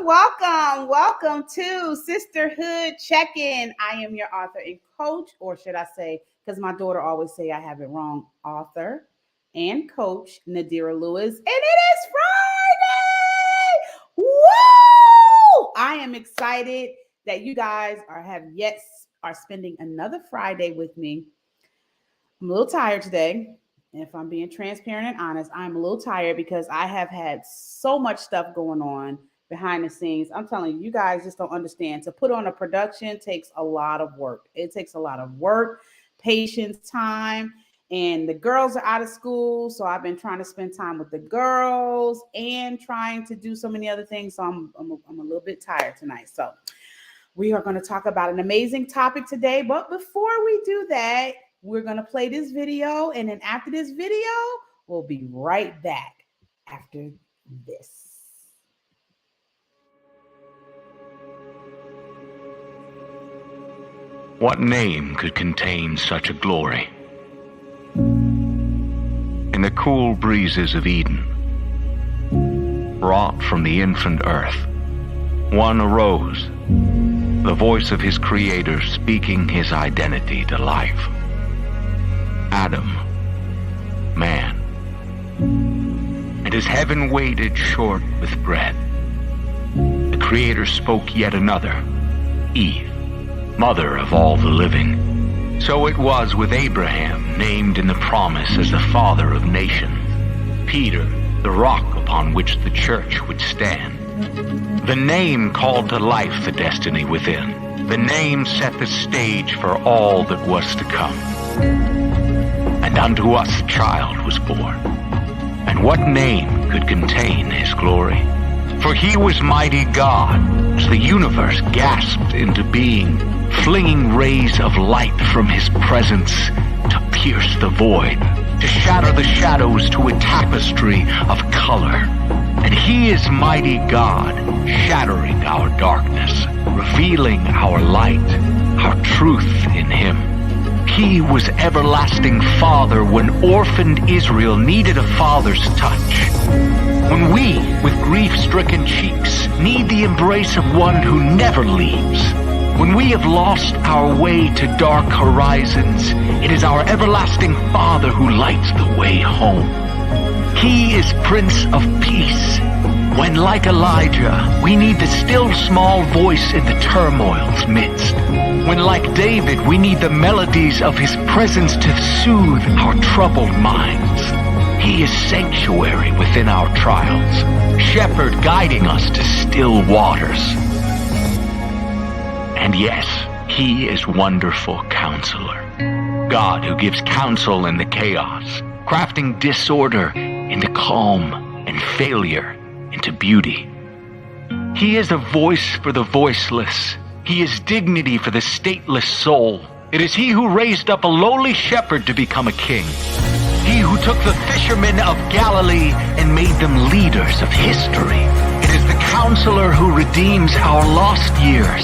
Welcome to Sisterhood Checkin. I am your author and coach, or should I say, because my daughter always say I have it wrong, author and coach Nadira Lewis, and it is Friday. Woo! I am excited that you guys are spending another Friday with me. I'm a little tired today. If I'm being transparent and honest, I'm a little tired because I have had so much stuff going on behind the scenes. I'm telling you, you guys just don't understand. To put on a production takes a lot of work. It takes a lot of work, patience, time. And the girls are out of school, so I've been trying to spend time with the girls and trying to do so many other things. So I'm a little bit tired tonight. So we are going to talk about an amazing topic today. But before we do that, we're going to play this video. And then after this video, we'll be right back after this. What name could contain such a glory? In the cool breezes of Eden, wrought from the infant earth, one arose, the voice of his creator speaking his identity to life. Adam, man. And as heaven waited short with bread, the creator spoke yet another, Eve, mother of all the living. So it was with Abraham, named in the promise as the father of nations, Peter, the rock upon which the church would stand. The name called to life the destiny within. The name set the stage for all that was to come. And unto us a child was born. And what name could contain his glory? For he was mighty God, as the universe gasped into being, flinging rays of light from his presence to pierce the void, to shatter the shadows to a tapestry of color. And he is mighty God, shattering our darkness, revealing our light, our truth in him. He was everlasting Father when orphaned Israel needed a father's touch. When we, with grief-stricken cheeks, need the embrace of one who never leaves. When we have lost our way to dark horizons, it is our everlasting Father who lights the way home. He is Prince of Peace. When, like Elijah, we need the still small voice in the turmoil's midst. When, like David, we need the melodies of his presence to soothe our troubled minds. He is sanctuary within our trials, shepherd guiding us to still waters. And yes, he is wonderful counselor, God who gives counsel in the chaos, crafting disorder into calm and failure into beauty. He is a voice for the voiceless. He is dignity for the stateless soul. It is he who raised up a lowly shepherd to become a king. He who took the fishermen of Galilee and made them leaders of history. It is the counselor who redeems our lost years,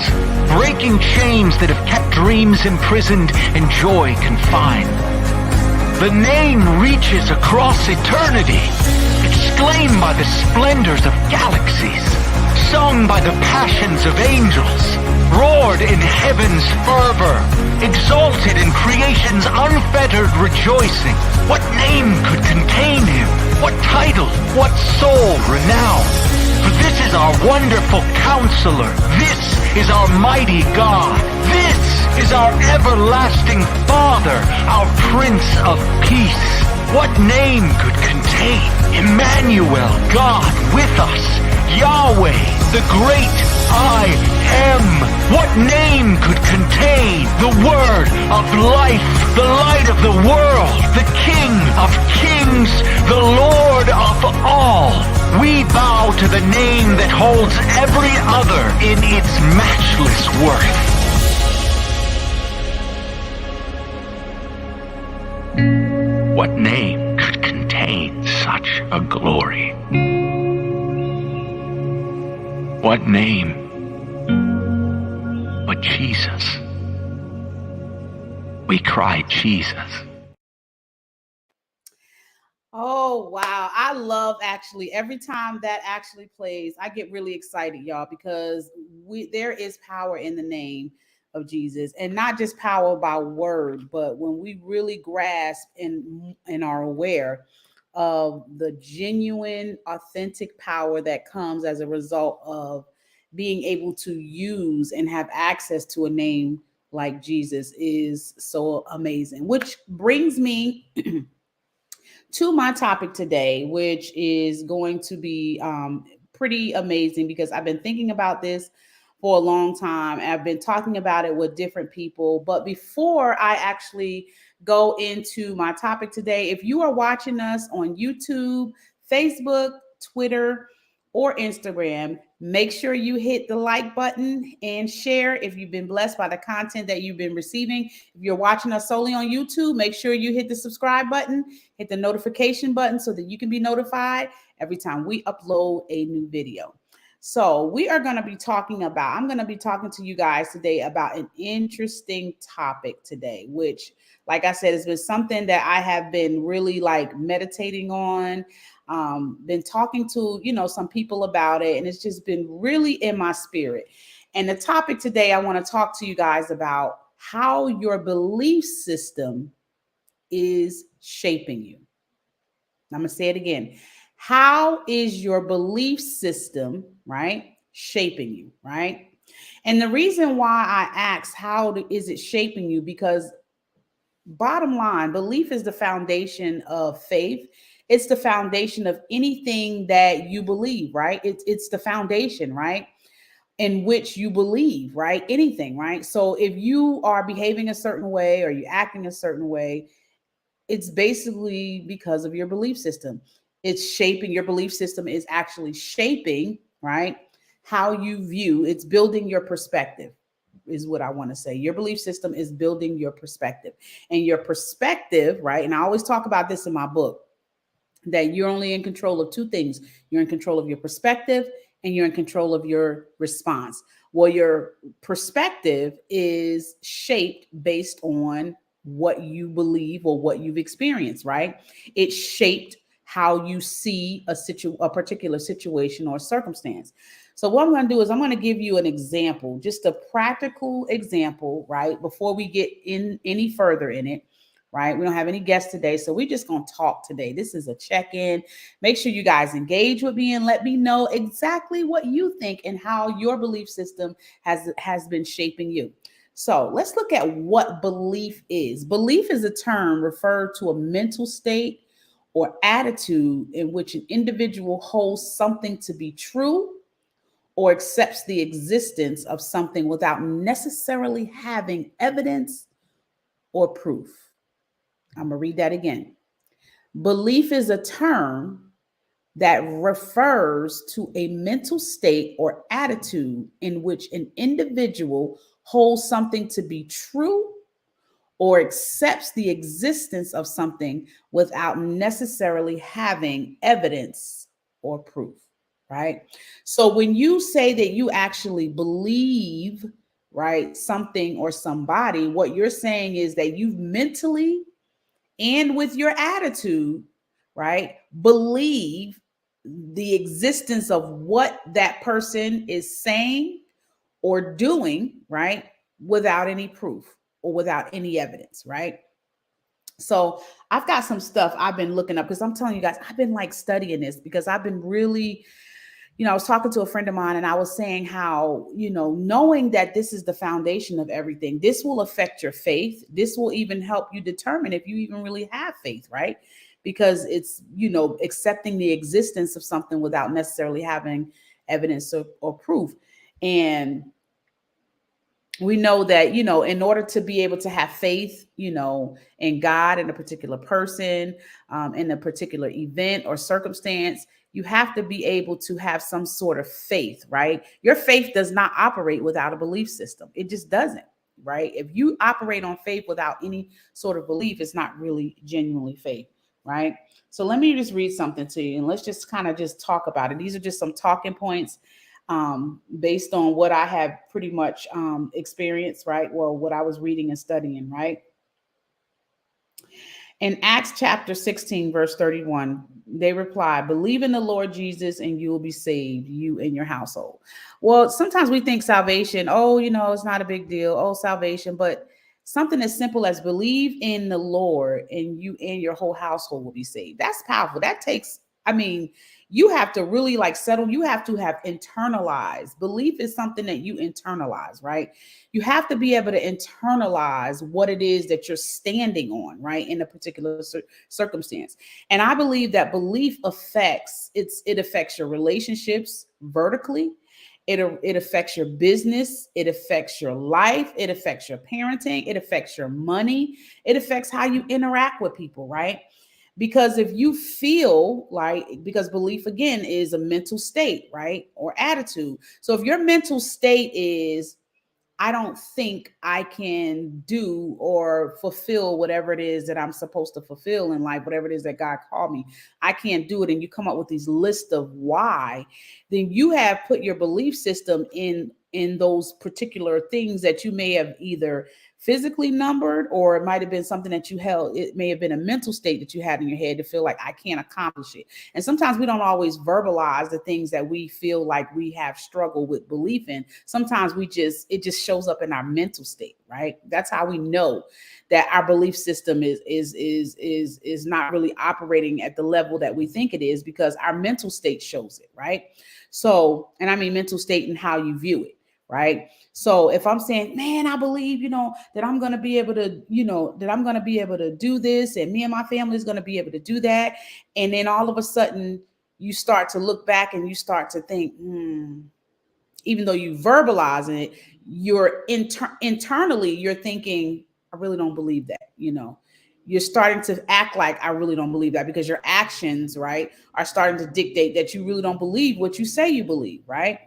breaking chains that have kept dreams imprisoned and joy confined. The name reaches across eternity, exclaimed by the splendors of galaxies, sung by the passions of angels, roared in heaven's fervor, exalted in creation's unfettered rejoicing. What name could contain him? What title? What soul renown? For this is our wonderful counselor. This is our mighty God. This is our everlasting Father, our Prince of Peace. What name could contain Emmanuel, God with us, Yahweh, the great I am? What name could contain the Word of life, the light of the world, the King of kings, the Lord of all? We bow to the name that holds every other in its matchless worth. What name could contain such a glory? What name but Jesus? We cry Jesus. Oh wow. I love actually every time that actually plays, I get really excited, y'all, because we there is power in the name of Jesus, and not just power by word, but when we really grasp and are aware of the genuine, authentic power that comes as a result of being able to use and have access to a name like Jesus is so amazing. Which brings me to my topic today, which is going to be pretty amazing because I've been thinking about this for a long time. I've been talking about it with different people. But before I actually go into my topic today, if you are watching us on YouTube, Facebook, Twitter, or Instagram, make sure you hit the like button and share if you've been blessed by the content that you've been receiving. If you're watching us solely on YouTube, make sure you hit the subscribe button, hit the notification button so that you can be notified every time we upload a new video. So, I'm going to be talking to you guys today about an interesting topic today, which, like I said, has been something that I have been really like meditating on, been talking to, some people about it, and it's just been really in my spirit. And the topic today, I want to talk to you guys about how your belief system is shaping you. I'm going to say it again. How is your belief system, right, shaping you, right? And the reason why I ask is it shaping you, because bottom line, belief is the foundation of faith. It's the foundation of anything that you believe, right? It's the foundation, right? In which you believe, right? Anything, right? So if you are behaving a certain way or you're acting a certain way, it's basically because of your belief system. It's shaping Your belief system is actually shaping, right? How you view, it's building your perspective, is what I want to say. Your belief system is building your perspective. And your perspective, right? And I always talk about this in my book, that you're only in control of two things. You're in control of your perspective and you're in control of your response. Well, your perspective is shaped based on what you believe or what you've experienced, right? It's shaped how you see a particular situation or circumstance. So what I'm going to do is I'm going to give you an example, just a practical example, right? Before we get in any further in it, right? We don't have any guests today, so we're just going to talk today. This is a check-in. Make sure you guys engage with me and let me know exactly what you think and how your belief system has been shaping you. So let's look at what belief is. Belief is a term referred to a mental state or attitude in which an individual holds something to be true or accepts the existence of something without necessarily having evidence or proof. I'm going to read that again. Belief is a term that refers to a mental state or attitude in which an individual holds something to be true or accepts the existence of something without necessarily having evidence or proof, right? So when you say that you actually believe, right, something or somebody, what you're saying is that you've mentally and with your attitude, right, believe the existence of what that person is saying or doing, right, without any proof or without any evidence, right? So I've got some stuff I've been looking up because I'm telling you guys, I've been like studying this because I've been really, I was talking to a friend of mine and I was saying how, knowing that this is the foundation of everything, this will affect your faith. This will even help you determine if you even really have faith, right? Because it's, accepting the existence of something without necessarily having evidence or proof. And we know that, in order to be able to have faith, in God, in a particular person, in a particular event or circumstance, you have to be able to have some sort of faith, right? Your faith does not operate without a belief system. It just doesn't, right? If you operate on faith without any sort of belief, it's not really genuinely faith, right? So let me just read something to you and let's just kind of just talk about it. These are just some talking points based on what I have pretty much experienced, right? Well, what I was reading and studying, right? In Acts chapter 16, verse 31, they reply, believe in the Lord Jesus and you will be saved, you and your household. Well, sometimes we think salvation, oh, it's not a big deal. Oh, salvation. But something as simple as believe in the Lord and you and your whole household will be saved. That's powerful. That takes, I mean, you have to really like settle, you have to have internalized. Belief is something that you internalize, right? You have to be able to internalize what it is that you're standing on, right, in a particular circumstance. And I believe that belief it affects your relationships vertically. It affects your business. It affects your life. It affects your parenting. It affects your money. It affects how you interact with people, right? Because if you feel like, because belief again is a mental state, right? Or attitude. So if your mental state is, I don't think I can do or fulfill whatever it is that I'm supposed to fulfill in life, whatever it is that God called me. I can't do it. And you come up with these lists of why, then you have put your belief system in those particular things that you may have either physically numbered, or it might have been something that you held. It may have been a mental state that you had in your head to feel like I can't accomplish it. And sometimes we don't always verbalize the things that we feel like we have struggled with belief in. Sometimes it just shows up in our mental state, right? That's how we know that our belief system is not really operating at the level that we think it is, because our mental state shows it, right? So, and I mean mental state and how you view it, right? So if I'm saying, man, I believe, that I'm going to be able to, that I'm going to be able to do this, and me and my family is going to be able to do that. And then all of a sudden you start to look back and you start to think, even though you verbalizing it, you're internally, you're thinking, I really don't believe that. You're starting to act like I really don't believe that, because your actions, right, are starting to dictate that you really don't believe what you say you believe, right?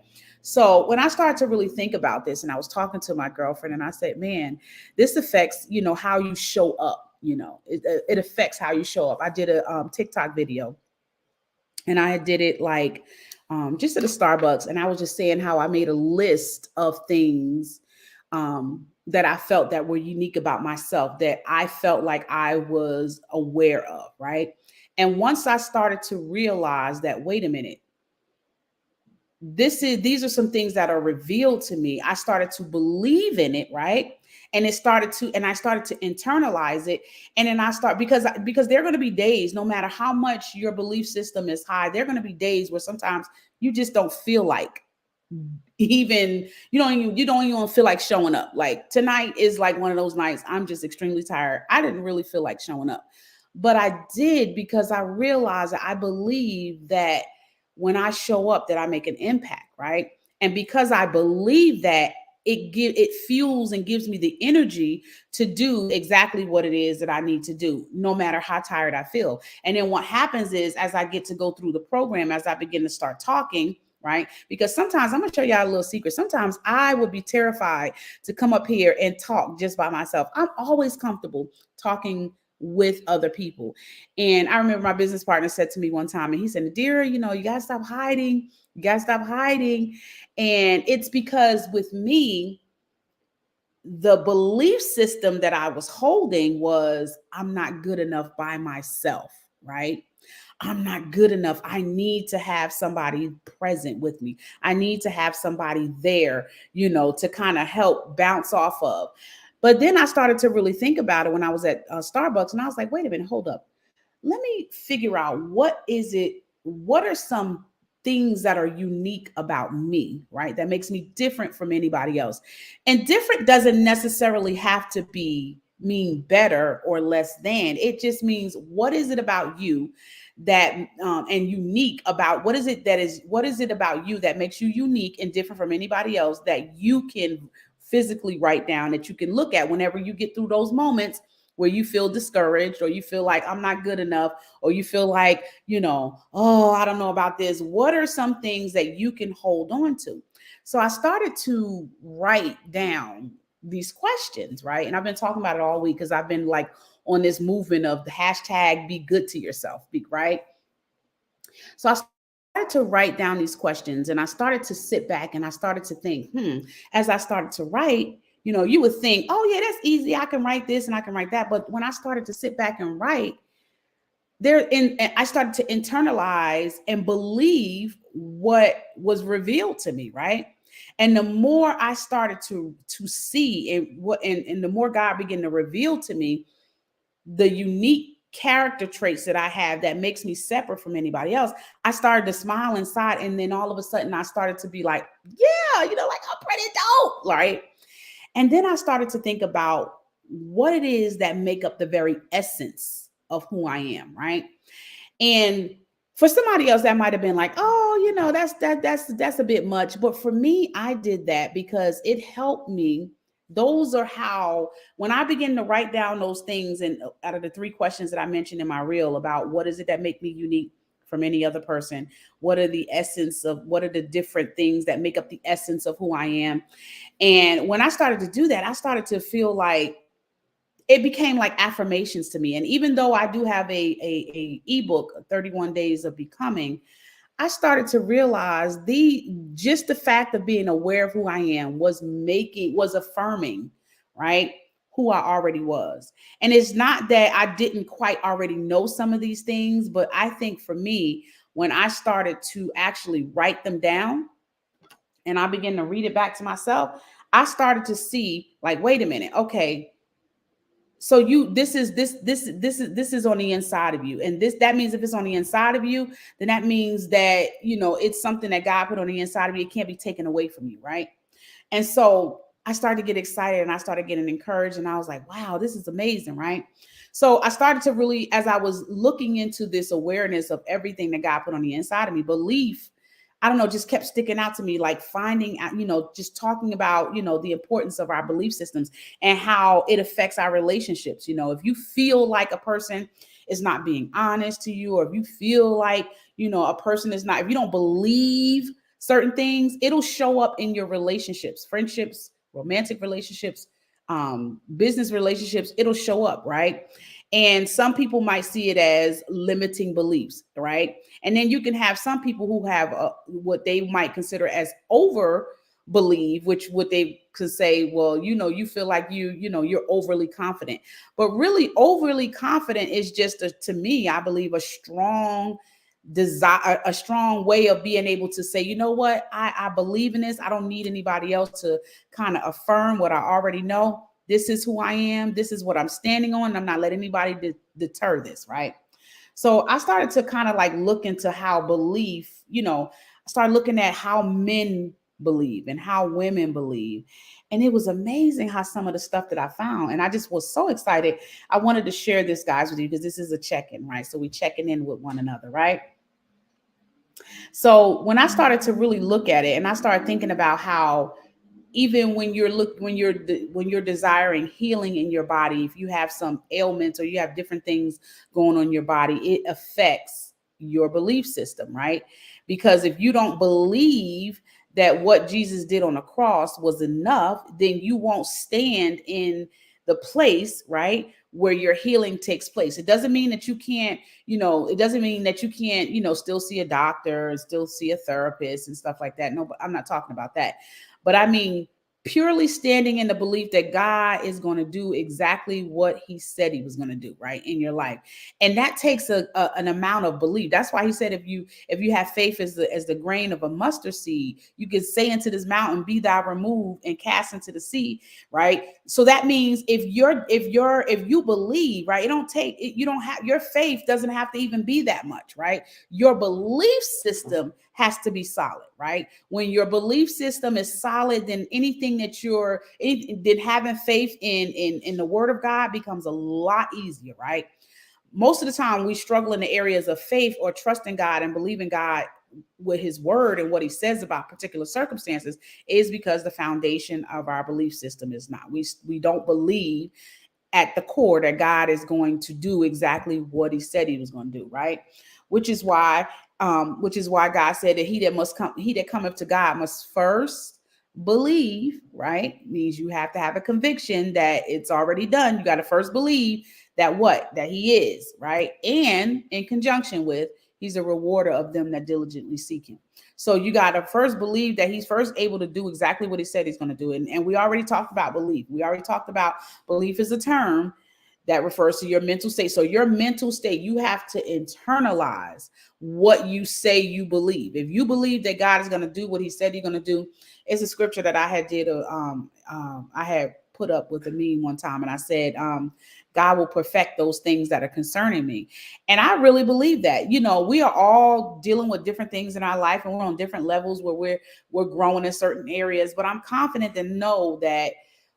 So when I started to really think about this, and I was talking to my girlfriend, and I said, man, this affects, how you show up. It affects how you show up. I did a TikTok video, and I did it like just at a Starbucks, and I was just saying how I made a list of things that I felt that were unique about myself, that I felt like I was aware of, right? And once I started to realize that, wait a minute, these are some things that are revealed to me, I started to believe in it, right? And I started to internalize it. And then I start, because there are going to be days, no matter how much your belief system is high, there are going to be days where sometimes you just don't feel like, even you don't even feel like showing up. Like tonight is like one of those nights, I'm just extremely tired, I didn't really feel like showing up, but I did, because I realized that I believe that when I show up, that I make an impact, right? And because I believe that, it fuels and gives me the energy to do exactly what it is that I need to do, no matter how tired I feel. And then what happens is, as I get to go through the program, as I begin to start talking, right? Because sometimes, I'm gonna show y'all a little secret. Sometimes I would be terrified to come up here and talk just by myself. I'm always comfortable talking with other people. And I remember my business partner said to me one time, and he said, Nadira, you gotta stop hiding. You gotta stop hiding. And it's because with me, the belief system that I was holding was, I'm not good enough by myself, right? I'm not good enough. I need to have somebody present with me. I need to have somebody there, to kind of help bounce off of. But then I started to really think about it when I was at Starbucks, and I was like, wait a minute, hold up. Let me figure out, what are some things that are unique about me, right? That makes me different from anybody else. And different doesn't necessarily have to mean better or less than. It just means, what is it about you that and unique about, what is it about you that makes you unique and different from anybody else, that you can physically write down, that you can look at whenever you get through those moments where you feel discouraged, or you feel like I'm not good enough, or you feel like, oh, I don't know about this. What are some things that you can hold on to? So I started to write down these questions, right? And I've been talking about it all week, because I've been like on this movement of the hashtag be good to yourself, right? So I started to write down these questions, and I started to sit back and I started to think, as I started to write, You would think, oh yeah, that's easy. I can write this and I can write that. But when I started to sit back and write, I started to internalize and believe what was revealed to me, right? And the more I started to see and the more God began to reveal to me the unique character traits that I have that makes me separate from anybody else, I started to smile inside. And then all of a sudden I started to be like, yeah, like I'm pretty dope, right? And then I started to think about what it is that make up the very essence of who I am, right? And for somebody else, that might have been like, oh, that's a bit much. But for me, I did that because it helped me. Those are how, when I begin to write down those things, and out of the 3 questions that I mentioned in my reel about what is it that make me unique from any other person, what are the different things that make up the essence of who I am. And when I started to do that, I started to feel like it became like affirmations to me. And even though I do have a ebook, 31 Days of Becoming, I started to realize the fact of being aware of who I am was affirming, right? Who I already was. And it's not that I didn't quite already know some of these things, but I think for me, when I started to actually write them down and I began to read it back to myself, I started to see like, wait a minute, okay, so this is on the inside of you. And that means if it's on the inside of you, then that means that, it's something that God put on the inside of you. It can't be taken away from you, right? And so I started to get excited and I started getting encouraged and I was like, wow, this is amazing, right? So I started to really, as I was looking into this awareness of everything that God put on the inside of me, belief, I don't know, just kept sticking out to me, like finding out, just talking about, the importance of our belief systems and how it affects our relationships. If you feel like a person is not being honest to you, or if you feel like, a person is not, if you don't believe certain things, it'll show up in your relationships, friendships, romantic relationships, business relationships. It'll show up, right? And some people might see it as limiting beliefs, right? And then you can have some people who have what they might consider as over believe, which what they could say, well, you feel like you're overly confident. But really, overly confident is just to me, I believe, a strong desire, a strong way of being able to say, you know what, I believe in this. I don't need anybody else to kind of affirm what I already know. This is who I am. This is what I'm standing on. I'm not letting anybody deter this, right? So I started to kind of like look into how belief, I started looking at how men believe and how women believe. And it was amazing how some of the stuff that I found. And I just was so excited. I wanted to share this, guys, with you because this is a check-in, right? So we checking in with one another, right? So when I started to really look at it and I started thinking about how even when you're desiring healing in your body, if you have some ailments or you have different things going on in your body, it affects your belief system, right? Because if you don't believe that what Jesus did on the cross was enough, then you won't stand in the place, right, where your healing takes place. It doesn't mean that you can't, still see a doctor and still see a therapist and stuff like that. No, but I'm not talking about that. But I mean, purely standing in the belief that God is going to do exactly what he said he was going to do, right, in your life. And that takes an amount of belief. That's why he said, if you have faith as the grain of a mustard seed, you can say into this mountain, be thou removed and cast into the sea, right? So that means if you believe, right, your faith doesn't have to even be that much, right? Your belief system has to be solid, right? When your belief system is solid, then anything then having faith in the word of God becomes a lot easier, right? Most of the time we struggle in the areas of faith or trusting God and believing God with his word and what he says about particular circumstances is because the foundation of our belief system is not. We don't believe at the core that God is going to do exactly what he said he was going to do, right? Which is why God said that he that cometh to God must first believe, right? Means you have to have a conviction that it's already done. You got to first believe that he is, right? And in conjunction with, he's a rewarder of them that diligently seek him. So you got to first believe that he's first able to do exactly what he said he's going to do. And we already talked about belief. We already talked about belief is a term that refers to your mental state. So your mental state, you have to internalize what you say you believe. If you believe that God is going to do what he said he's going to do, it's a scripture that I had I had put up with a meme one time, and I said, God will perfect those things that are concerning me. And I really believe that. You know, we are all dealing with different things in our life, and we're on different levels where we're growing in certain areas. But I'm confident to know that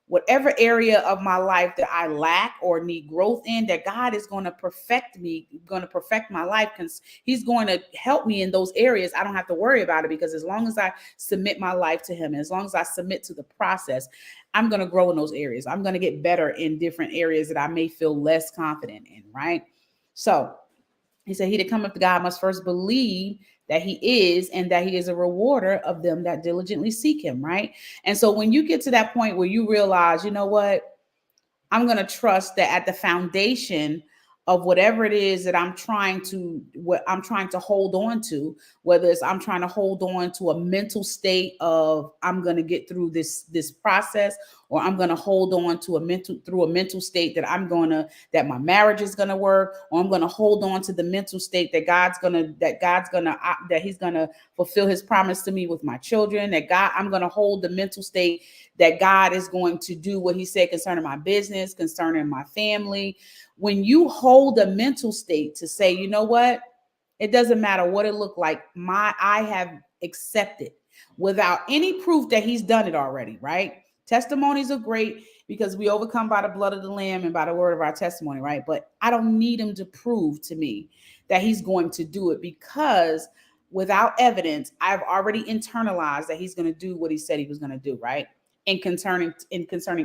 whatever area of my life that I lack or need growth in, that God is going to perfect me, going to perfect my life, because he's going to help me in those areas. I don't have to worry about it, because as long as I submit my life to him, as long as I submit to the process, I'm going to grow in those areas. I'm going to get better in different areas that I may feel less confident in, right? So he said, he that cometh to God must first believe that he is, and that he is a rewarder of them that diligently seek him, right? And so when you get to that point where you realize, you know what, I'm going to trust that at the foundation of whatever it is that what I'm trying to hold on to, whether it's I'm trying to hold on to a mental state of I'm going to get through this process, or I'm going to hold on to a mental state that my marriage is going to work, or I'm going to hold on to the mental state that he's going to fulfill his promise to me with my children, I'm going to hold the mental state that God is going to do what he said concerning my business, concerning my family. When you hold a mental state to say, you know what, it doesn't matter what it looked like, I have accepted without any proof that he's done it already, right? Testimonies are great because we overcome by the blood of the Lamb and by the word of our testimony, right? But I don't need him to prove to me that he's going to do it, because without evidence, I've already internalized that he's going to do what he said he was going to do, right? In concerning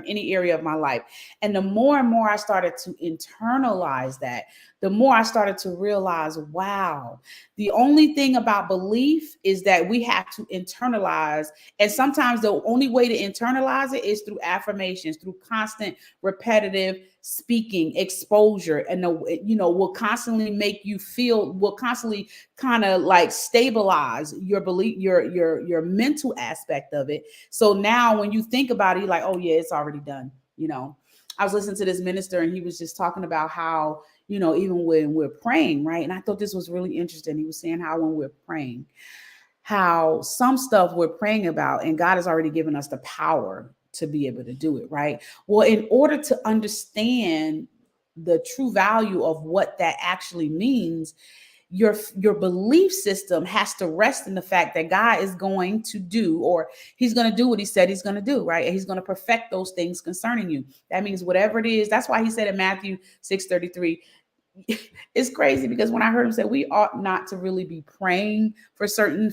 any area of my life. And the more and more I started to internalize that, the more I started to realize, wow, the only thing about belief is that we have to internalize. And sometimes the only way to internalize it is through affirmations, through constant, repetitive speaking, exposure. And, will constantly make you feel, will constantly kind of like stabilize your belief, your mental aspect of it. So now when you think about it, you're like, oh yeah, it's already done. I was listening to this minister, and he was just talking about how, even when we're praying, right? And I thought this was really interesting. He was saying how when we're praying, how some stuff we're praying about, and God has already given us the power to be able to do it, right? Well, in order to understand the true value of what that actually means, your belief system has to rest in the fact that God is going to do, or he's going to do what he said he's going to do, right? And he's going to perfect those things concerning you. That means whatever it is. That's why he said in Matthew 6:33, it's crazy, because when I heard him say we ought not to really be praying for certain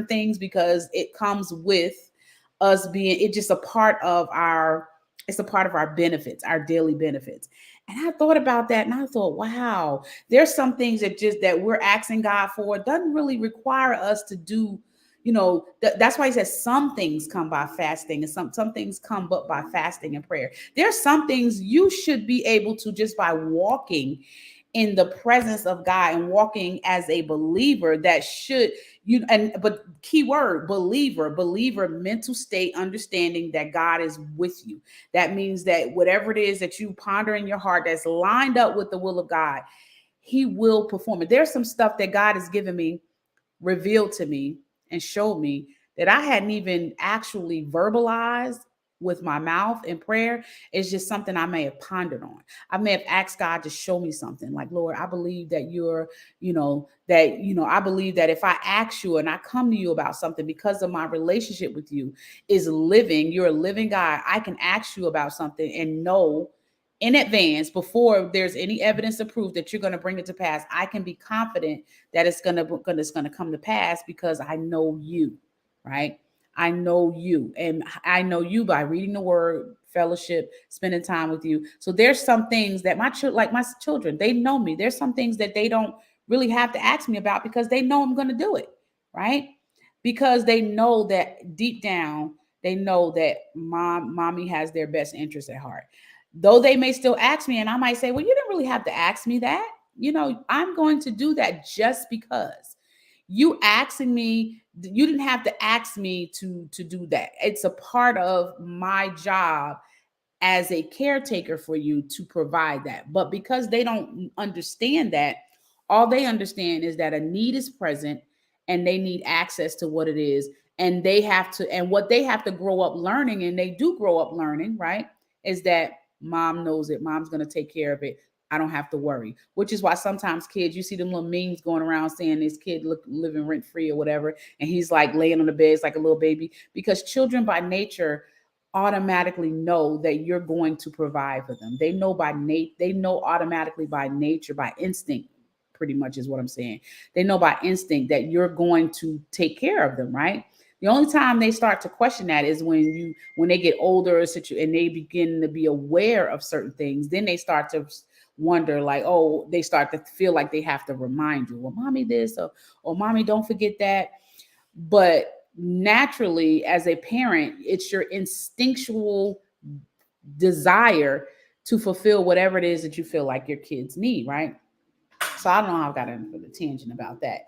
things, because it comes with us being, it's just a part of our benefits, our daily benefits. And I thought about that, and I thought, wow, there's some things that we're asking God for. It doesn't really require us to do, that's why he says some things come by fasting, and some things come but by fasting and prayer. There's some things you should be able to, just by walking in the presence of God and walking as a believer, that should but key word, believer, mental state, understanding that God is with you. That means that whatever it is that you ponder in your heart that's lined up with the will of God, he will perform it. There's some stuff that God has given me, revealed to me, and showed me that I hadn't even actually verbalized with my mouth in prayer. It's just something I may have pondered on. I may have asked God to show me something, like, Lord, I believe that I believe that if I ask you and I come to you about something, because of my relationship with you is living, you're a living God, I can ask you about something and know in advance, before there's any evidence to prove that you're going to bring it to pass. I can be confident that it's going to come to pass, because I know you, right? I know you, and I know you by reading the word, fellowship, spending time with you. So there's some things that my children, they know me. There's some things that they don't really have to ask me about, because they know I'm going to do it, right? Because they know that deep down, they know that mommy has their best interest at heart. Though they may still ask me, and I might say, well, you didn't really have to ask me that. I'm going to do that just because you asking me. You didn't have to ask me to do that. It's a part of my job as a caretaker for you to provide that. But because they don't understand that, all they understand is that a need is present and they need access to what it is. And they have to, and what they have to grow up learning, and they do grow up learning, right? Is that mom knows it. Mom's going to take care of it. I don't have to worry, which is why sometimes kids, you see them little memes going around saying this kid living rent free or whatever. And he's like laying on the bed, it's like a little baby, because children by nature automatically know that you're going to provide for them. They know automatically by nature, by instinct, pretty much is what I'm saying. They know by instinct that you're going to take care of them, right? The only time they start to question that is when they get older and they begin to be aware of certain things. Then they start to wonder, like, oh, they start to feel like they have to remind you, well, mommy this, or mommy, don't forget that. But naturally, as a parent, it's your instinctual desire to fulfill whatever it is that you feel like your kids need, right? So I don't know how I got into the tangent about that.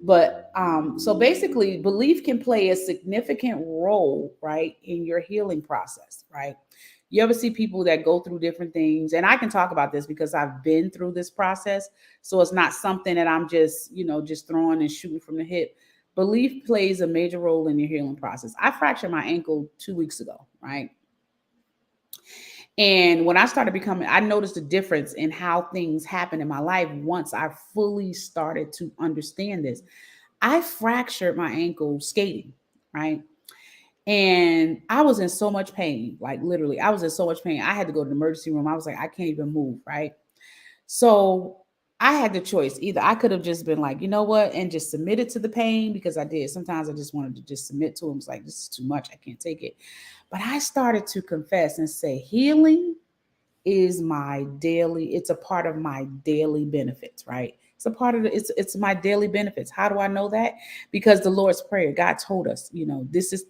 But so basically, belief can play a significant role, right, in your healing process, right? You ever see people that go through different things? And I can talk about this because I've been through this process. So it's not something that I'm just throwing and shooting from the hip. Belief plays a major role in your healing process. I fractured my ankle 2 weeks ago, right? And when I started becoming, I noticed a difference in how things happen in my life once I fully started to understand this. I fractured my ankle skating, right? And I was in so much pain, like literally, I was in so much pain. I had to go to the emergency room. I was like, I can't even move, right? So I had the choice. Either I could have just been like, you know what, and just submitted to the pain, because I did. Sometimes I just wanted to just submit to him. It's like, this is too much. I can't take it. But I started to confess and say, healing is my daily, it's a part of my daily benefits, right? It's a part of it's my daily benefits. How do I know that? Because the Lord's Prayer, God told us, this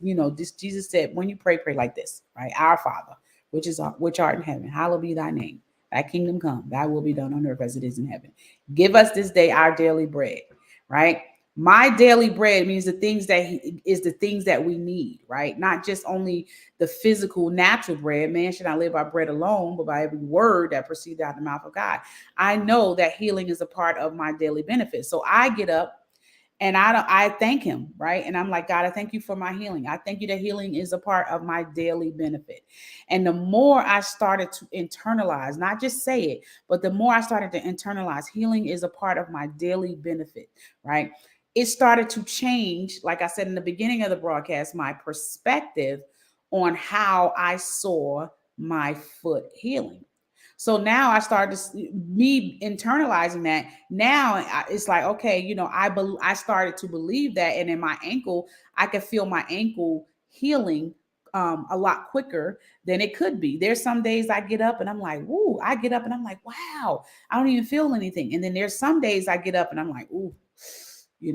Jesus said, when you pray, pray like this, right? Our Father, which art in heaven, hallowed be thy name. Thy kingdom come, thy will be done on earth as it is in heaven. Give us this day our daily bread, right? My daily bread means the things that we need, right? Not just only the physical, natural bread. Man should not live by bread alone, but by every word that proceeds out of the mouth of God. I know that healing is a part of my daily benefit. So I get up and I thank him, right? And I'm like, God, I thank you for my healing. I thank you that healing is a part of my daily benefit. And the more I started to internalize, not just say it, but the more I started to internalize, healing is a part of my daily benefit, right? It started to change, like I said in the beginning of the broadcast, my perspective on how I saw my foot healing. So now I started me internalizing that. Now it's like, okay, I started to believe that, and in my ankle, I could feel my ankle healing a lot quicker than it could be. There's some days I get up and I'm like, ooh, I get up and I'm like, wow, I don't even feel anything. And then there's some days I get up and I'm like, ooh,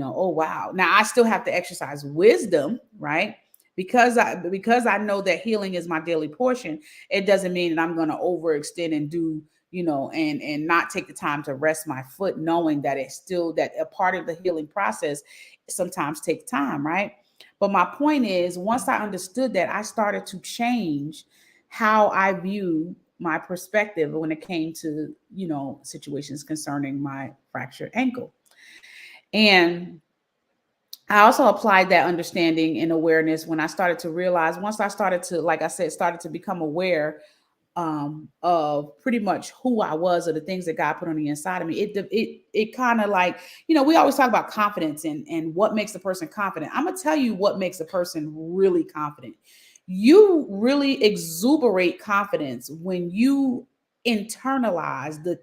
oh wow. Now I still have to exercise wisdom, right? Because I know that healing is my daily portion. It doesn't mean that I'm going to overextend and do, and not take the time to rest my foot, knowing that it's still that a part of the healing process sometimes takes time, right? But my point is, once I understood that, I started to change how I view my perspective when it came to, situations concerning my fractured ankle. And I also applied that understanding and awareness when I started to realize, once I started to, like I said, started to become aware of pretty much who I was, or the things that God put on the inside of me. It kind of like, we always talk about confidence and what makes a person confident. I'm gonna tell you what makes a person really confident. You really exuberate confidence when you internalize the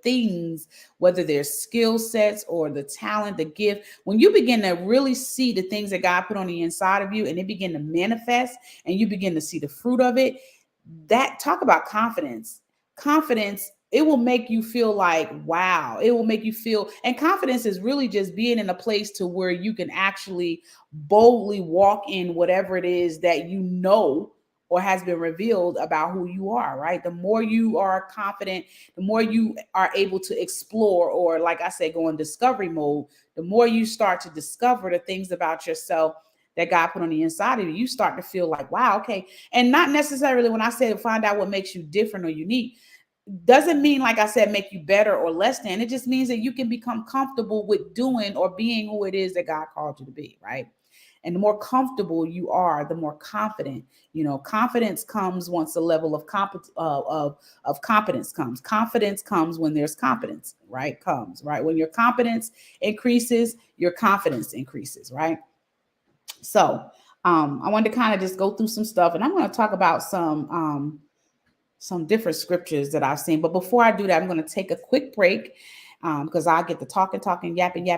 things, whether they're skill sets or the talent, the gift, when you begin to really see the things that God put on the inside of you and it begin to manifest and you begin to see the fruit of it, that, talk about confidence, it will make you feel like, wow. It will make you feel, and confidence is really just being in a place to where you can actually boldly walk in whatever it is that or has been revealed about who you are, right? The more you are confident, the more you are able to explore, or like I say, go in discovery mode, the more you start to discover the things about yourself that God put on the inside of you, you start to feel like, wow, okay. And not necessarily when I say find out what makes you different or unique, doesn't mean, like I said, make you better or less than. It just means that you can become comfortable with doing or being who it is that God called you to be, right? And the more comfortable you are, the more confident. Confidence comes once the level of competence comes. Confidence comes when there's competence, right? Comes, right? When your competence increases, your confidence increases, right? So I wanted to kind of just go through some stuff, and I'm going to talk about some different scriptures that I've seen. But before I do that, I'm going to take a quick break because I get to talking, yapping,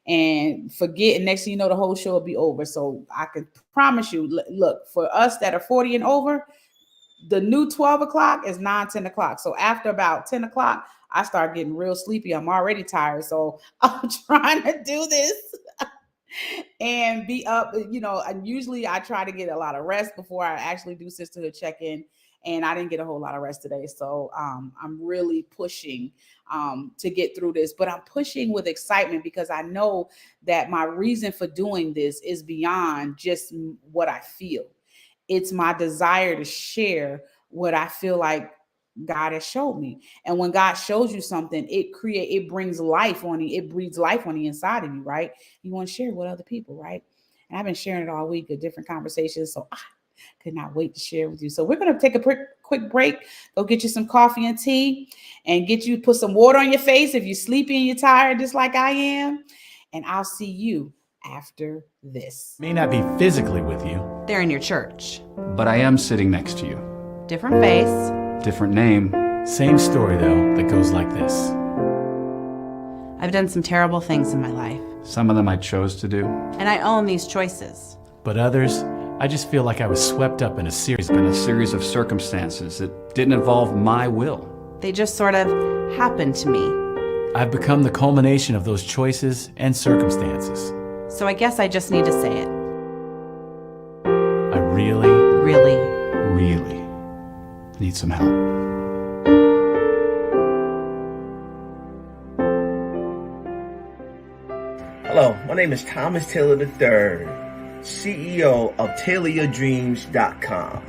and forget. And next thing you know, the whole show will be over. So I can promise you, look, for us that are 40 and over, the new 12 o'clock is 10 o'clock. So after about 10 o'clock, I start getting real sleepy. I'm already tired. So I'm trying to do this and be up, and usually I try to get a lot of rest before I actually do Sisterhood Check-in, and I didn't get a whole lot of rest today. So I'm really pushing to get through this, but I'm pushing with excitement because I know that my reason for doing this is beyond just what I feel. It's my desire to share what I feel like God has showed me. And when God shows you something, it brings life on you. It breathes life on the inside of you, right? You want to share it with other people, right? And I've been sharing it all week of different conversations. So I could not wait to share with you. So we're going to take a quick break. Go get you some coffee and tea and put some water on your face if you're sleepy and you're tired, just like I am. And I'll see you after this. May not be physically with you. They're in your church. But I am sitting next to you. Different face. Different name. Same story, though, that goes like this. I've done some terrible things in my life. Some of them I chose to do. And I own these choices. But others, I just feel like I was swept up in a series of circumstances that didn't involve my will. They just sort of happened to me. I've become the culmination of those choices and circumstances. So I guess I just need to say it. I really need some help. Hello, my name is Thomas Taylor III, CEO of TaylorYourDreams.com.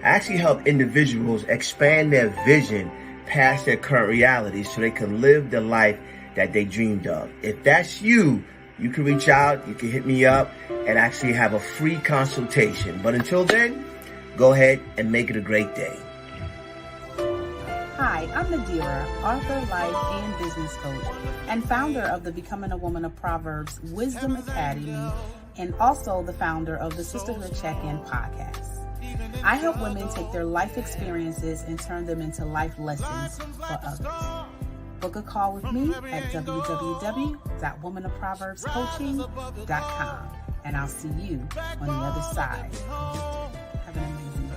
I actually help individuals expand their vision past their current reality so they can live the life that they dreamed of. If that's you, you can reach out, you can hit me up, and actually have a free consultation. But until then, go ahead and make it a great day. Hi, I'm Nadira, author, life, and business coach, and founder of the Becoming a Woman of Proverbs Wisdom Academy, and also the founder of the Sisterhood Check-in podcast. I help women take their life experiences and turn them into life lessons for others. Book a call with me at www.womanofproverbscoaching.com, and I'll see you on the other side. Have an amazing day.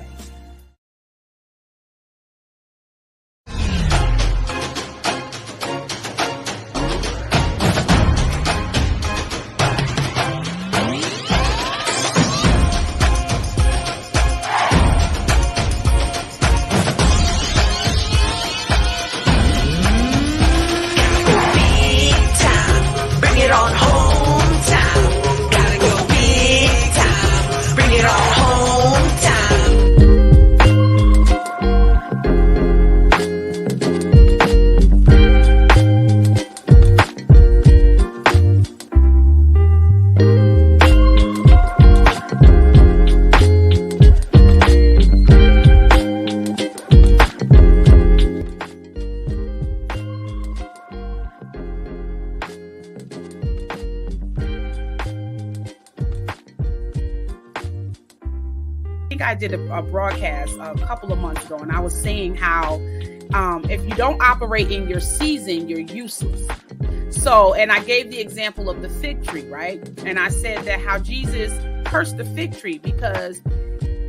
I did a broadcast a couple of months ago, and I was saying how if you don't operate in your season, you're useless. So, and I gave the example of the fig tree, right? And I said that how Jesus cursed the fig tree because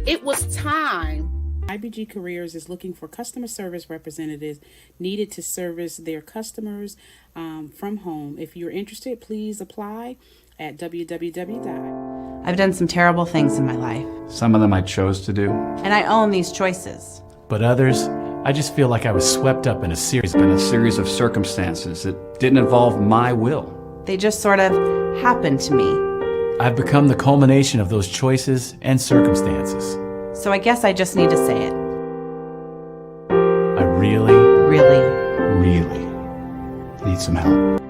it was time. IBG Careers is looking for customer service representatives needed to service their customers from home. If you're interested, please apply at www. I've done some terrible things in my life, Some of them I chose to do, and I own these choices. but others, I just feel like I was swept up in a series of circumstances that didn't involve my will. They just sort of happened to me. I've become the culmination of those choices and circumstances. So I guess I just need to say it. I really, Really. really need some help.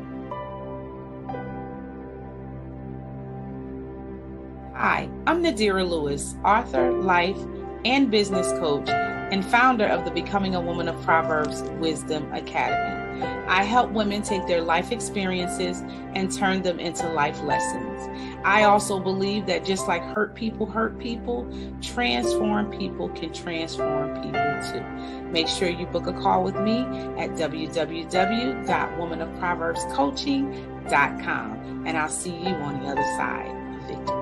Hi, I'm Nadira Lewis, author, life, and business coach, and founder of the Becoming a Woman of Proverbs Wisdom Academy. I help women take their life experiences and turn them into life lessons. I also believe that just like hurt people, transform people can transform people too. Make sure you book a call with me at www.womanofproverbscoaching.com, and I'll see you on the other side of victory.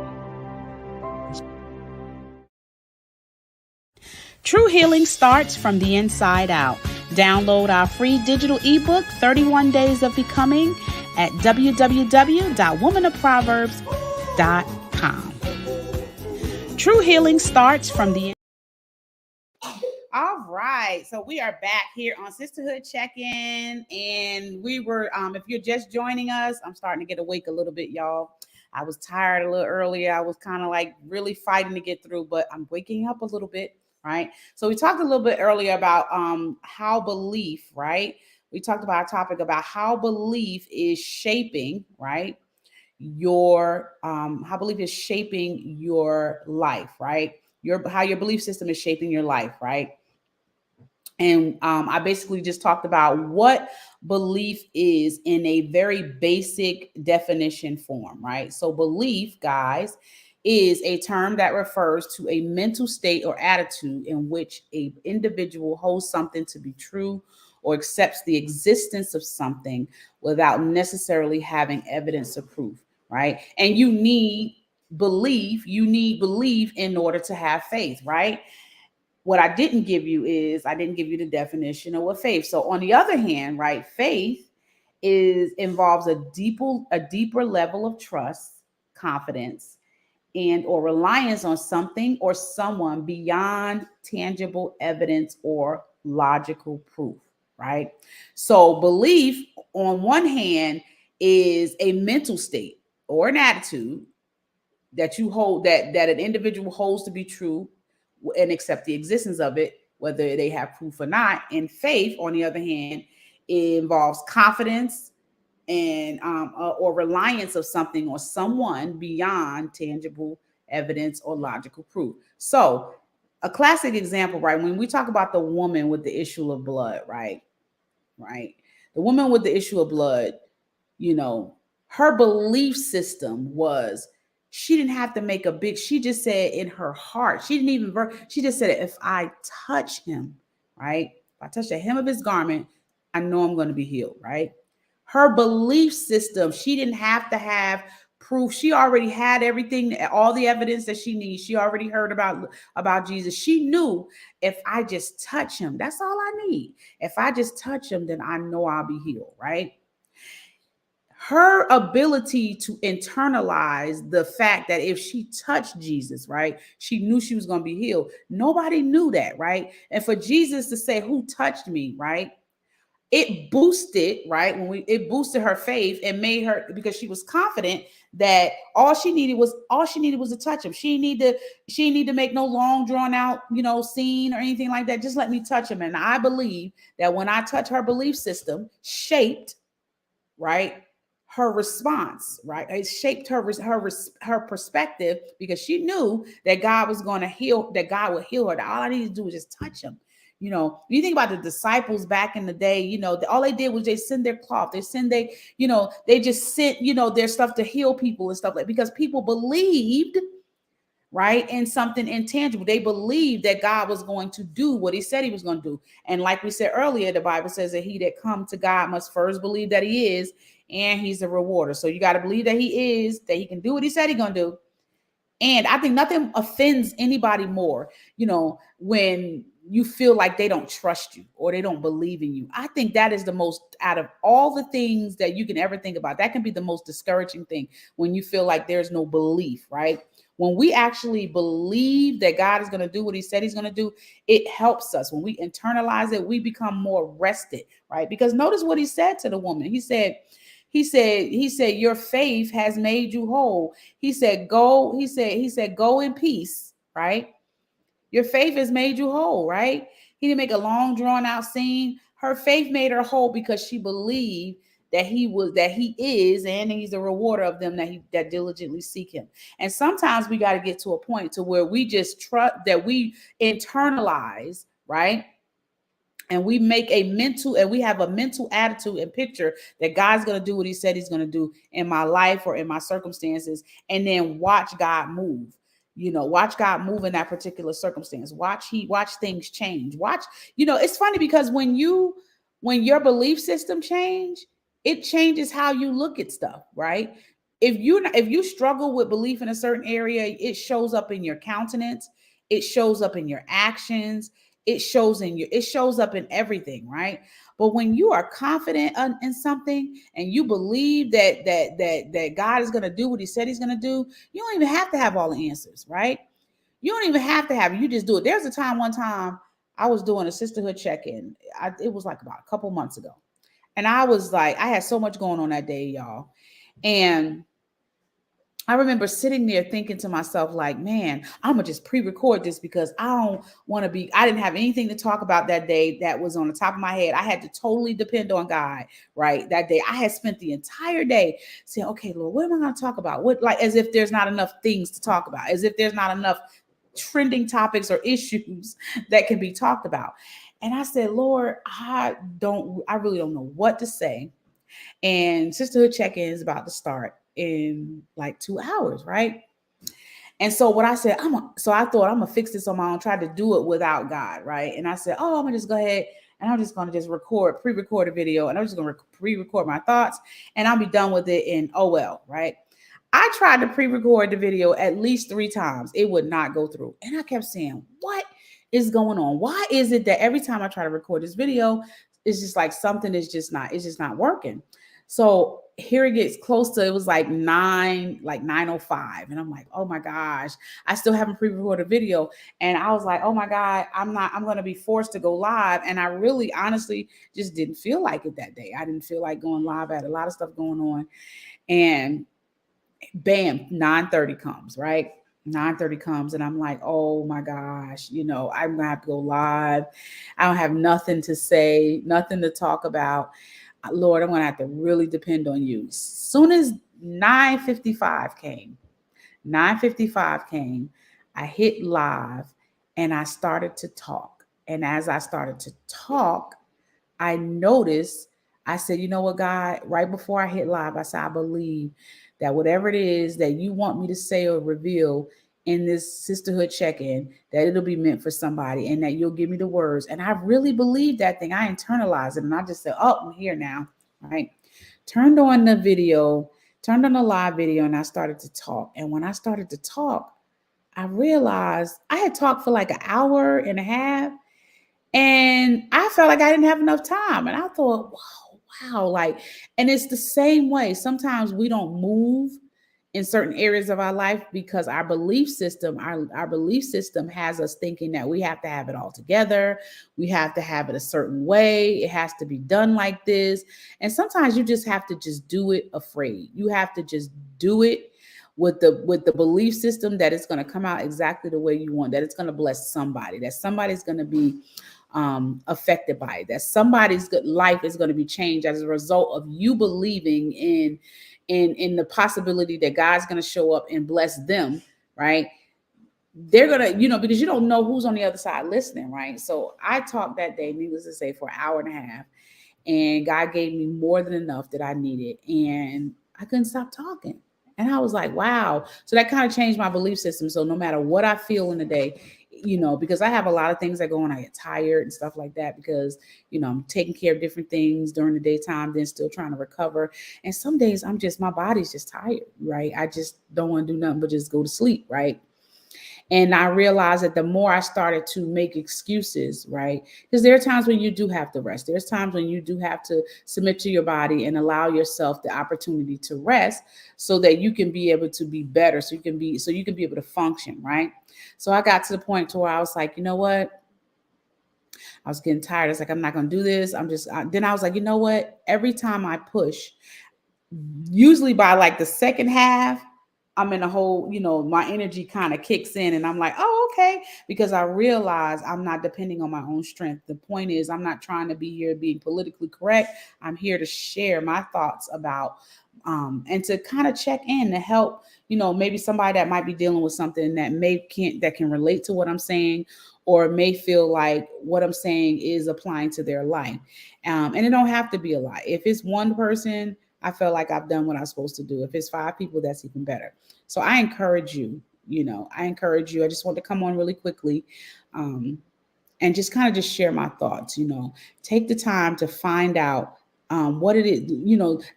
True healing starts from the inside out. Download our free digital ebook, 31 Days of Becoming, at www.womanofproverbs.com. True healing starts from the All right, so we are back here on Sisterhood Check-In, and we were, if you're just joining us, I'm starting to get awake a little bit, y'all. I was tired a little earlier. I was kind of like really fighting to get through, but I'm waking up a little bit. Right. So we talked a little bit earlier about how belief, right? We talked about a topic about how belief is shaping, right? How belief is shaping your life, right? How your belief system is shaping your life, right? And I basically just talked about what belief is in a very basic definition form, right? So belief, guys, is a term that refers to a mental state or attitude in which an individual holds something to be true or accepts the existence of something without necessarily having evidence or proof, right? And you need belief in order to have faith, right? What I didn't give you the definition of what faith. So on the other hand, right, faith involves a deeper level of trust, confidence, and or reliance on something or someone beyond tangible evidence or logical proof, right? So belief on one hand is a mental state or an attitude that you hold, that an individual holds to be true and accept the existence of it, whether they have proof or not. And faith, on the other hand, it involves confidence and or reliance of something or someone beyond tangible evidence or logical proof. So a classic example, right? When we talk about the woman with the issue of blood, right? The woman with the issue of blood, her belief system was she didn't have to make she just said in her heart, she just said, if I touch him, right? If I touch the hem of his garment, I know I'm going to be healed, right? Her belief system, she didn't have to have proof. She already had everything, all the evidence that she needs. She already heard about Jesus. She knew, if I just touch him, that's all I need. If I just touch him, then I know I'll be healed, right? Her ability to internalize the fact that if she touched Jesus, right, she knew she was going to be healed. Nobody knew that, right? And for Jesus to say, who touched me, right? It boosted, right? It boosted her faith and made her, because she was confident that all she needed was to touch him. She didn't need to make no long drawn out, scene or anything like that. Just let me touch him. And I believe that when I touch, her belief system shaped, right, her response, right? It shaped her perspective, because she knew that God was going to heal, that God would heal her. That all I needed to do was just touch him. You think about the disciples back in the day, all they did was they send their cloth. They just sent, their stuff to heal people and stuff, like, because people believed, right, in something intangible. They believed that God was going to do what he said he was going to do. And like we said earlier, the Bible says that he that come to God must first believe that he is, and he's a rewarder. So you got to believe that he is, that he can do what he said he's going to do. And I think nothing offends anybody more, when you feel like they don't trust you or they don't believe in you. I think that is the most, out of all the things that you can ever think about, that can be the most discouraging thing, when you feel like there's no belief, right? When we actually believe that God is going to do what he said he's going to do, it helps us. When we internalize it, we become more rested, right? Because notice what he said to the woman. He said, your faith has made you whole. He said, go, he said, go in peace, right? Your faith has made you whole, right? He didn't make a long drawn out scene. Her faith made her whole because she believed that he is, and he's the rewarder of them that diligently seek him. And sometimes we got to get to a point to where we just trust, that we internalize, right? And we have a mental attitude and picture that God's going to do what he said he's going to do in my life or in my circumstances, and then watch God move. Watch God move in that particular circumstance. Watch things change. It's funny because when your belief system change, it changes how you look at stuff, right? If you struggle with belief in a certain area, it shows up in your countenance, it shows up in your actions, it shows up in everything, right? But when you are confident in something and you believe that God is going to do what he said he's going to do, you don't even have to have all the answers, right? You don't even have to have it. You just do it. There's one time I was doing a Sisterhood Check-in. It was like about a couple months ago. And I was like, I had so much going on that day, y'all. And I remember sitting there thinking to myself, like, man, I'm going to just pre-record this because I didn't have anything to talk about that day that was on the top of my head. I had to totally depend on God, right? That day, I had spent the entire day saying, okay, Lord, what am I going to talk about? As if there's not enough things to talk about, as if there's not enough trending topics or issues that can be talked about. And I said, Lord, I really don't know what to say. And Sisterhood Check-in is about to start in like 2 hours, right? And so what I said, I thought I'm gonna fix this on my own, try to do it without God, right? And I said, I'm gonna just go ahead and I'm just gonna pre-record a video, and I'm just gonna pre-record my thoughts, and I'll be done with it in OL, right? I tried to pre-record the video at least 3 times. It would not go through. And I kept saying, what is going on? Why is it that every time I try to record this video, it's just like something is just not working? So here it gets close to, it was like 9:05. And I'm like, oh my gosh, I still haven't pre-recorded a video. And I was like, oh my God, I'm going to be forced to go live. And I really honestly just didn't feel like it that day. I didn't feel like going live. I had a lot of stuff going on. And bam, 9:30 comes, right? 9:30 comes, and I'm like, oh my gosh, I'm gonna have to go live. I don't have nothing to say, nothing to talk about. Lord, I'm gonna have to really depend on you. As soon as 9:55 came, I hit live and I started to talk. And as I started to talk, I noticed, I said, you know what, God, right before I hit live, I said, I believe that whatever it is that you want me to say or reveal in this Sisterhood Check-in, that it'll be meant for somebody and that you'll give me the words. And I really believe that thing. I internalized it. And I just said, oh, I'm here now, right? Turned on the live video, and I started to talk. And when I started to talk, I realized I had talked for like an hour and a half. And I felt like I didn't have enough time. And I thought, wow, like, and it's the same way. Sometimes we don't move in certain areas of our life because our belief system has us thinking that we have to have it all together. We have to have it a certain way. It has to be done like this. And sometimes you just have to just do it afraid. You have to just do it with the belief system that it's going to come out exactly the way you want, that it's going to bless somebody, that somebody's going to be affected by it, that somebody's life is going to be changed as a result of you believing in the possibility that God's going to show up and bless them, right? They're going to, because you don't know who's on the other side listening, right? So I talked that day, needless to say, for an hour and a half, and God gave me more than enough that I needed, and I couldn't stop talking. And I was like, wow. So that kind of changed my belief system. So no matter what I feel in the day, because I have a lot of things that go on, I get tired and stuff like that because, I'm taking care of different things during the daytime, then still trying to recover. And some days my body's just tired, right? I just don't want to do nothing but just go to sleep, right? And I realized that the more I started to make excuses, right? Because there are times when you do have to rest. There's times when you do have to submit to your body and allow yourself the opportunity to rest so that you can be able to be better, so you can be able to function, right? So I got to the point to where I was like, you know what? I was getting tired. I was like, I'm not going to do this. Then I was like, you know what? Every time I push, usually by like the second half, I'm in a whole, my energy kind of kicks in and I'm like, oh, okay. Because I realize I'm not depending on my own strength. The point is, I'm not trying to be here being politically correct. I'm here to share my thoughts about, and to kind of check in to help, maybe somebody that might be dealing with something that can relate to what I'm saying, or may feel like what I'm saying is applying to their life. And it don't have to be a lot. If it's one person, I feel like I've done what I'm supposed to do. If it's 5 people, that's even better. So I encourage you, I just want to come on really quickly, and just kind of just share my thoughts, take the time to find out what it is,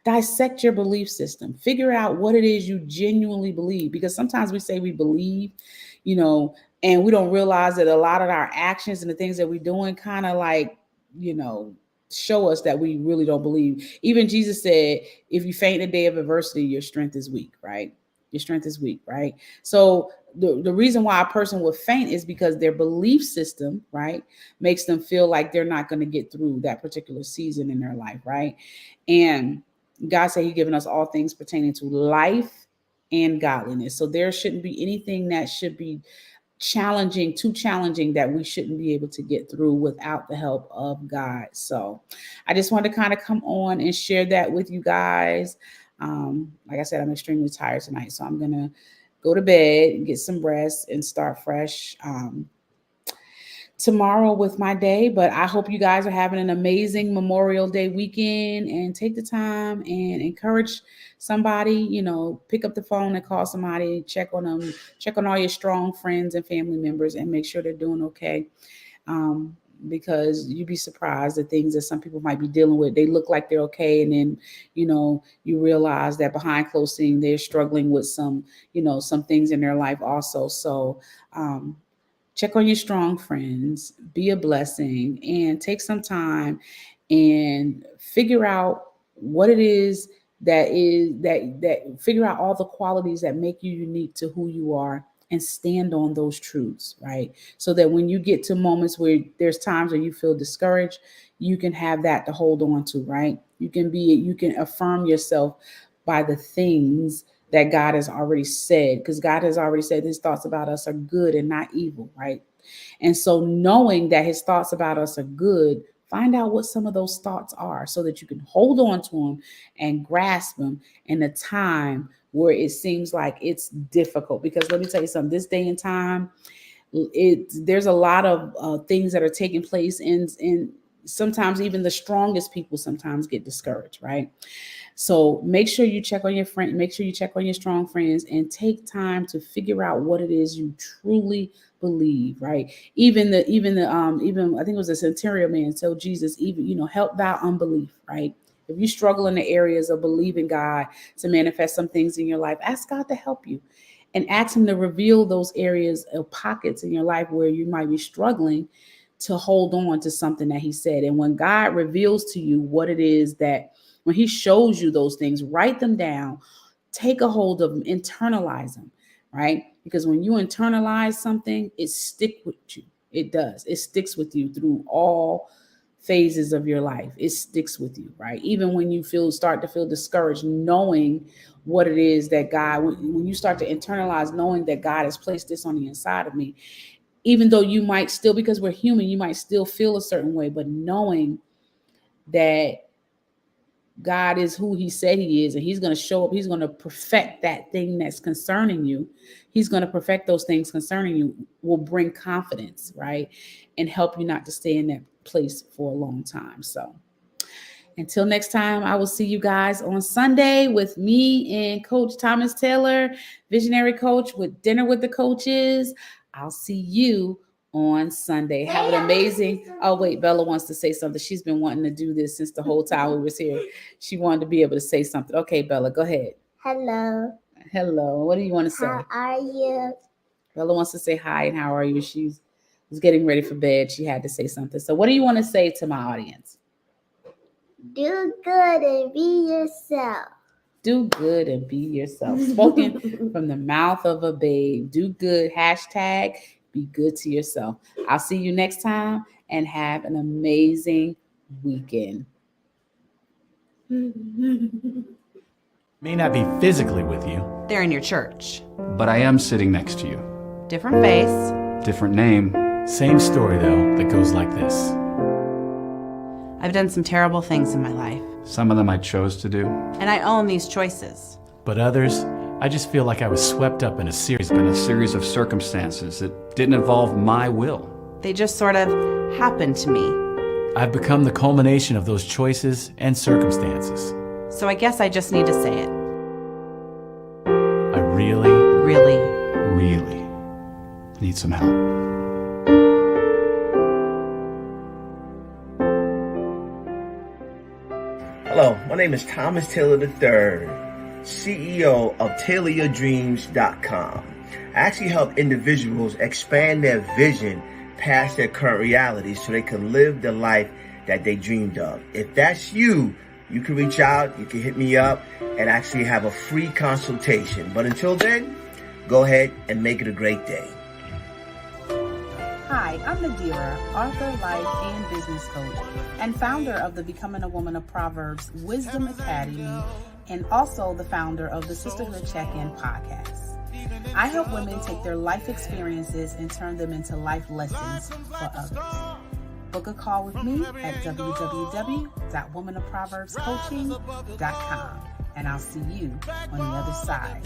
dissect your belief system, figure out what it is you genuinely believe. Because sometimes we say we believe, and we don't realize that a lot of our actions and the things that we're doing kind of like, show us that we really don't believe. Even Jesus said, if you faint in the day of adversity, your strength is weak, right? Your strength is weak, right? So the reason why a person would faint is because their belief system, right, makes them feel like they're not going to get through that particular season in their life, right? And God said He's given us all things pertaining to life and godliness. So there shouldn't be anything that should be too challenging that we shouldn't be able to get through without the help of God. So I just wanted to kind of come on and share that with you guys. Like I said, I'm extremely tired tonight, so I'm gonna go to bed, get some rest, and start fresh tomorrow with my day. But I hope you guys are having an amazing Memorial Day weekend, and take the time and encourage somebody, pick up the phone and call somebody, check on them, check on all your strong friends and family members, and make sure they're doing okay. Because you'd be surprised the things that some people might be dealing with. They look like they're okay, and then you realize that behind closed things they're struggling with some things in their life also. So check on your strong friends, be a blessing, and take some time and figure out what it is that figure out all the qualities that make you unique to who you are, and stand on those truths, right? So that when you get to moments where there's times where you feel discouraged, you can have that to hold on to, right? You can affirm yourself by the things that God has already said, because God has already said His thoughts about us are good and not evil, right? And so knowing that His thoughts about us are good, find out what some of those thoughts are so that you can hold on to them and grasp them in a time where it seems like it's difficult. Because let me tell you something, this day and time, there's a lot of things that are taking place, and sometimes even the strongest people sometimes get discouraged, right? So make sure you check on your friend, make sure you check on your strong friends, and take time to figure out what it is you truly believe, right? Even I think it was a centurion man told Jesus, even, help thy unbelief, right? If you struggle in the areas of believing God to manifest some things in your life, ask God to help you, and ask Him to reveal those areas of pockets in your life where you might be struggling to hold on to something that He said. And when God reveals to you what it is that, when He shows you those things, write them down, take a hold of them, internalize them, right? Because when you internalize something, it sticks with you. It does. It sticks with you through all phases of your life. It sticks with you, right? Even when you start to feel discouraged, knowing what it is that God, when you start to internalize, knowing that God has placed this on the inside of me, even though you might still, because we're human, you might still feel a certain way, but knowing that God is who He said He is, and He's going to show up. He's going to perfect that thing that's concerning you. He's going to perfect those things concerning you, will bring confidence, right? And help you not to stay in that place for a long time. So until next time, I will see you guys on Sunday with me and Coach Thomas Taylor, Visionary Coach with Dinner with the Coaches. I'll see you on Sunday. Have an amazing. Oh, wait, Bella wants to say something. She's been wanting to do this since the whole time we was here. She wanted to be able to say something. Okay, Bella, go ahead. Hello. Hello. What do you want to say? How are you? Bella wants to say hi and how are you? She was getting ready for bed. She had to say something. So what do you want to say to my audience? Do good and be yourself. Do good and be yourself. Spoken from the mouth of a babe. Do good. Hashtag be good to yourself. I'll see you next time and have an amazing weekend. May not be physically with you, They're in your church. but I am sitting next to you. Different face. Different name. Same story, though, that goes like this. I've done some terrible things in my life, Some of them I chose to do, and I own these choices. but others, I just feel like I was swept up in a series of circumstances that didn't involve my will. They just sort of happened to me. I've become the culmination of those choices and circumstances. So I guess I just need to say it. I really, Really. really need some help. Hello, my name is Thomas Taylor III, CEO of TaylorYourDreams.com. I actually help individuals expand their vision past their current reality so they can live the life that they dreamed of. If that's you, you can reach out, you can hit me up, and actually have a free consultation. But until then, go ahead and make it a great day. Hi, I'm Nadira, author, life, and business coach, and founder of the Becoming a Woman of Proverbs Wisdom Academy, and also the founder of the Sisterhood Checkin podcast. I help women take their life experiences and turn them into life lessons for others. Book a call with me at www.womanofproverbscoaching.com, and I'll see you on the other side.